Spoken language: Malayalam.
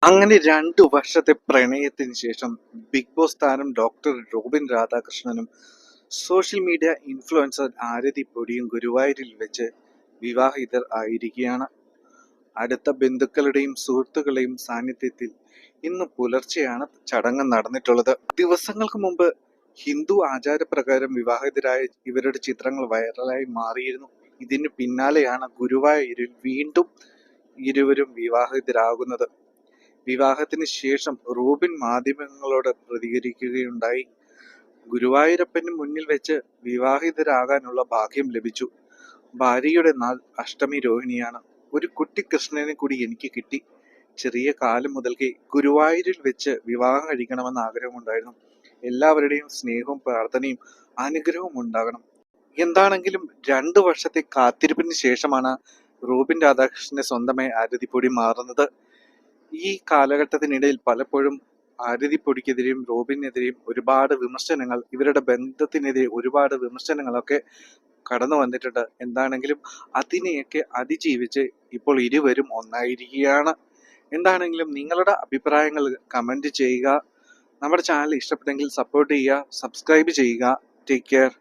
അങ്ങനെ 2 വർഷത്തെ പ്രണയത്തിന് ശേഷം ബിഗ് ബോസ് താരം ഡോക്ടർ റോബിൻ രാധാകൃഷ്ണനും സോഷ്യൽ മീഡിയ ഇൻഫ്ലുവൻസർ ആരതി പൊടിയും ഗുരുവായൂരിൽ വെച്ച് വിവാഹിതർ ആയിരിക്കുകയാണ്. അടുത്ത ബന്ധുക്കളുടെയും സുഹൃത്തുക്കളുടെയും സാന്നിധ്യത്തിൽ ഇന്ന് പുലർച്ചെയാണ് ചടങ്ങ് നടന്നിട്ടുള്ളത്. ദിവസങ്ങൾക്ക് മുമ്പ് ഹിന്ദു ആചാരപ്രകാരം വിവാഹിതരായ ഇവരുടെ ചിത്രങ്ങൾ വൈറലായി മാറിയിരുന്നു. ഇതിന് പിന്നാലെയാണ് ഗുരുവായൂരിൽ വീണ്ടും ഇരുവരും വിവാഹിതരാകുന്നത്. വിവാഹത്തിന് ശേഷം റോബിൻ മാധ്യമങ്ങളോട് പ്രതികരിക്കുകയുണ്ടായി. ഗുരുവായൂരപ്പന് മുന്നിൽ വെച്ച് വിവാഹിതരാകാനുള്ള ഭാഗ്യം ലഭിച്ചു. ഭാര്യയുടെ നാൾ അഷ്ടമി രോഹിണിയാണ്. ഒരു കുട്ടി കൃഷ്ണനെ കൂടി എനിക്ക് കിട്ടി. ചെറിയ കാലം മുതൽക്കേ ഗുരുവായൂരിൽ വെച്ച് വിവാഹം കഴിക്കണമെന്ന് ആഗ്രഹമുണ്ടായിരുന്നു. എല്ലാവരുടെയും സ്നേഹവും പ്രാർത്ഥനയും അനുഗ്രഹവും ഉണ്ടാകണം. എന്താണെങ്കിലും 2 വർഷത്തെ കാത്തിരിപ്പിന് ശേഷമാണ് റോബിൻ രാധാകൃഷ്ണന്റെ സ്വന്തമായി ആരതിപ്പൊടി മാറുന്നത്. ഈ കാലഘട്ടത്തിനിടയിൽ പലപ്പോഴും ആരതിപ്പൊടിക്കെതിരെയും റോബിനെതിരെയും ഒരുപാട് വിമർശനങ്ങൾ, ഇവരുടെ ബന്ധത്തിനെതിരെ ഒരുപാട് വിമർശനങ്ങളൊക്കെ കടന്നു വന്നിട്ടുണ്ട്. എന്താണെങ്കിലും അതിനെയൊക്കെ അതിജീവിച്ച് ഇപ്പോൾ ഇരുവരും ഒന്നായിരിക്കുകയാണ്. എന്താണെങ്കിലും നിങ്ങളുടെ അഭിപ്രായങ്ങൾ കമന്റ് ചെയ്യുക. നമ്മുടെ ചാനൽ ഇഷ്ടപ്പെട്ടെങ്കിൽ സപ്പോർട്ട് ചെയ്യുക, സബ്സ്ക്രൈബ് ചെയ്യുക. Take care.